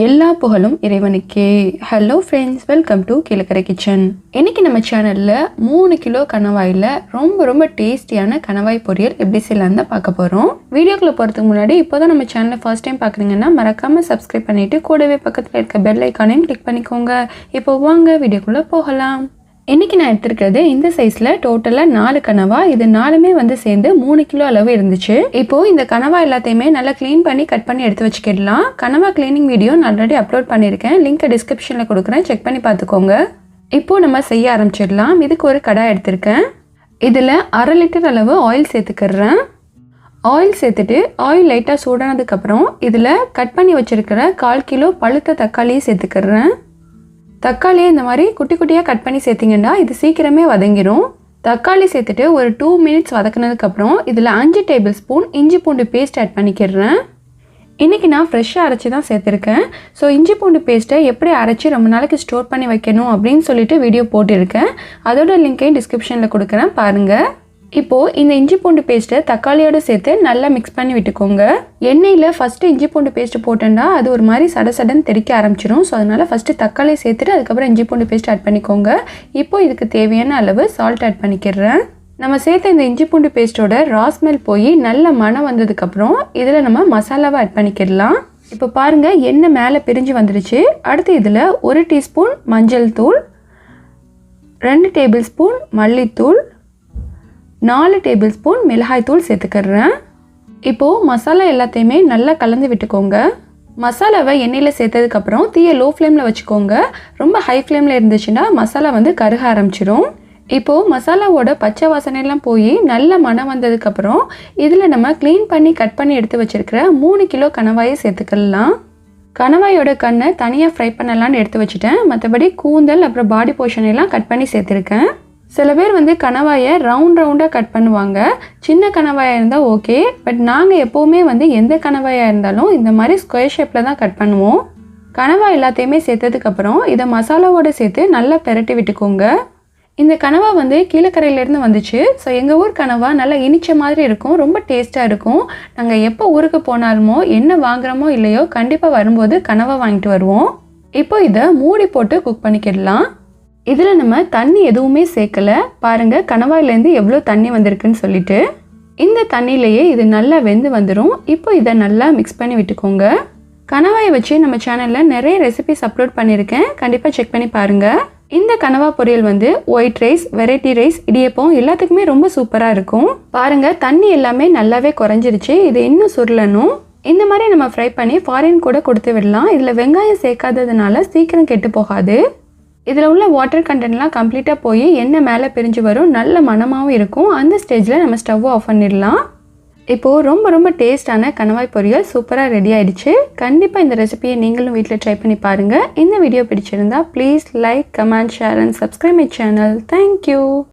எல்லா புகழும் இறைவனுக்கே. Hello friends, welcome to Kilakarai kitchen. இன்னைக்கு நம்ம சேனலில் 3 கிலோ கணவாயில் ரொம்ப டேஸ்டியான கணவாய் பொரியல் எப்படி செய்யலாம் தான் பார்க்க போகிறோம். வீடியோக்குள்ளே போகிறதுக்கு முன்னாடி இப்போ தான் நம்ம சேனலை ஃபர்ஸ்ட் டைம் பார்க்குறீங்கன்னா மறக்காமல் சப்ஸ்கிரைப் பண்ணிவிட்டு கூடவே பக்கத்தில் இருக்க பெல் ஐக்கானையும் கிளிக் பண்ணிக்கோங்க. இப்போ வாங்க வீடியோக்குள்ளே போகலாம். இன்றைக்கி நான் எடுத்துருக்கிறது இந்த சைஸில் டோட்டலாக 4 கனவா. இது 4மே சேர்ந்து 3 கிலோ அளவு இருந்துச்சு. இப்போது இந்த கனவா எல்லாத்தையுமே நல்லா க்ளீன் பண்ணி கட் பண்ணி எடுத்து வச்சுக்கிடலாம். கனவா க்ளீனிங் வீடியோ நான் ஆல்ரெடி அப்லோட் பண்ணியிருக்கேன், லிங்க்கை டிஸ்கிரிப்ஷனில் கொடுக்குறேன், செக் பண்ணி பார்த்துக்கோங்க. இப்போது நம்ம செய்ய ஆரம்பிச்சிடலாம். இதுக்கு ஒரு கடாய் எடுத்திருக்கேன். இதில் 1/2 லிட்டர் அளவு ஆயில் சேர்த்துக்கிறேன். ஆயில் சேர்த்துட்டு ஆயில் லைட்டாக சூடானதுக்கப்புறம் இதில் கட் பண்ணி வச்சுருக்கிற 1/4 கிலோ பழுத்த தக்காளியை சேர்த்துக்கிறேன். தக்காளியை இந்த மாதிரி குட்டி குட்டியாக கட் பண்ணி சேர்த்திங்கன்னா இது சீக்கிரமே வதங்கிடும். தக்காளி சேர்த்துட்டு ஒரு 2 மினிட்ஸ் வதக்கினதுக்கப்புறம் இதில் 5 டேபிள் ஸ்பூன் இஞ்சி பூண்டு பேஸ்ட் ஆட் பண்ணிக்கிறேன். இன்றைக்கி நான் ஃப்ரெஷ்ஷாக அரைச்சி தான் சேர்த்துருக்கேன். ஸோ இஞ்சி பூண்டு பேஸ்ட்டை எப்படி அரைச்சி ரொம்ப நாளைக்கு ஸ்டோர் பண்ணி வைக்கணும் அப்படின்னு சொல்லிட்டு வீடியோ போட்டிருக்கேன். அதோட லிங்க்கையும் டிஸ்கிரிப்ஷனில் கொடுக்குறேன், பாருங்கள். இப்போது இந்த இஞ்சி பூண்டு பேஸ்ட்டை தக்காளியோடு சேர்த்து நல்லா மிக்ஸ் பண்ணி விட்டுக்கோங்க. எண்ணெயில் ஃபஸ்ட்டு இஞ்சி பூண்டு பேஸ்ட்டு போட்டோன்னா அது ஒரு மாதிரி சடன்னு தெறிக்க ஆரம்பிச்சிடும். ஸோ அதனால் ஃபஸ்ட்டு தக்காளியை சேர்த்துட்டு அதுக்கப்புறம் இஞ்சி பூண்டு பேஸ்ட் ஆட் பண்ணிக்கோங்க. இப்போது இதுக்கு தேவையான அளவு சால்ட் ஆட் பண்ணிக்கிறேன். நம்ம சேர்த்த இந்த இஞ்சி பூண்டு பேஸ்ட்டோட ரா ஸ்மெல் போய் நல்ல மணம் வந்ததுக்கப்புறம் இதில் நம்ம மசாலாவை ஆட் பண்ணிக்கிடலாம். இப்போ பாருங்கள், எண்ணெய் மேலே பிரிஞ்சு வந்துடுச்சு. அடுத்து இதில் 1 டீஸ்பூன் மஞ்சள் தூள், 2 டேபிள் ஸ்பூன் மல்லித்தூள், 4 டேபிள் ஸ்பூன் மிளகாய் தூள் சேர்த்துக்கிறேன். இப்போது மசாலா எல்லாத்தையுமே நல்லா கலந்து விட்டுக்கோங்க. மசாலாவை எண்ணெயில் சேர்த்ததுக்கப்புறம் தீயை லோ ஃப்ளேமில் வச்சுக்கோங்க. ரொம்ப ஹை ஃப்ளேமில் இருந்துச்சுன்னா மசாலா கருக ஆரம்பிச்சிடும். இப்போது மசாலாவோட பச்சை வாசனையெல்லாம் போய் நல்ல மணம் வந்ததுக்கப்புறம் இதில் நம்ம க்ளீன் பண்ணி கட் பண்ணி எடுத்து வச்சுருக்கிற 3 கிலோ கணவாயை சேர்த்துக்கலாம். கணவாயோட கண்ணை தனியாக ஃப்ரை பண்ணலான்னு எடுத்து வச்சுட்டேன். மற்றபடி கூந்தல் அப்புறம் பாடி போர்ஷன் எல்லாம் கட் பண்ணி சேர்த்துருக்கேன். சில பேர் கணவாயை ரவுண்டாக கட் பண்ணுவாங்க. சின்ன கணவாயாக இருந்தால் ஓகே, பட் நாங்கள் எப்போவுமே எந்த கணவாயாக இருந்தாலும் இந்த மாதிரி ஸ்கொயர் ஷேப்பில் தான் கட் பண்ணுவோம். கணவாய் எல்லாத்தையுமே சேர்த்ததுக்கப்புறம் இதை மசாலாவோடு சேர்த்து நல்லா பெரட்டி விட்டுக்கோங்க. இந்த கனவா கீழக்கரையிலேருந்து வந்துச்சு. ஸோ எங்கள் ஊர் கனவா நல்லா இனிச்ச மாதிரி இருக்கும், ரொம்ப டேஸ்ட்டாக இருக்கும். நாங்கள் எப்போ ஊருக்கு போனாலுமோ என்ன வாங்குகிறோமோ இல்லையோ கண்டிப்பாக வரும்போது கனவா வாங்கிட்டு வருவோம். இப்போ இதை மூடி போட்டு குக் பண்ணிக்கிடலாம். இதில் நம்ம தண்ணி எதுவுமே சேர்க்கலை. பாருங்கள் கணவாயிலேருந்து எவ்வளோ தண்ணி வந்திருக்குன்னு சொல்லிட்டு. இந்த தண்ணியிலேயே இது நல்லா வெந்து வந்துடும். இப்போ இதை நல்லா மிக்ஸ் பண்ணி விட்டுக்கோங்க. கணவாயை வச்சு நம்ம சேனலில் நிறைய ரெசிபிஸ் அப்லோட் பண்ணியிருக்கேன், கண்டிப்பாக செக் பண்ணி பாருங்கள். இந்த கனவா பொரியல் white rice, variety rice, idiyappam எல்லாத்துக்குமே ரொம்ப சூப்பராக இருக்கும். பாருங்கள் தண்ணி எல்லாமே நல்லாவே குறைஞ்சிருச்சு. இது இன்னும் சுருளணும். இந்த மாதிரி நம்ம ஃப்ரை பண்ணி ஃபாரின் கூட கொடுத்து விடலாம். இதில் வெங்காயம் சேர்க்காததுனால சீக்கிரம் கெட்டு போகாது. இதில் உள்ள வாட்டர் கண்டென்ட்லாம் கம்ப்ளீட்டாக போய் எண்ணெய் மேலே பிரிஞ்சு வரும், நல்ல மணமாகவும் இருக்கும். அந்த ஸ்டேஜில் நம்ம ஸ்டவ்வை ஆஃப் பண்ணிடலாம். இப்போது ரொம்ப டேஸ்டான கணவாய் பொரியல் சூப்பராக ரெடி ஆகிடுச்சு. கண்டிப்பாக இந்த ரெசிபியை நீங்களும் வீட்டில் ட்ரை பண்ணி பாருங்கள். இந்த வீடியோ பிடிச்சிருந்தா please like, comment, share and subscribe my channel. Thank you.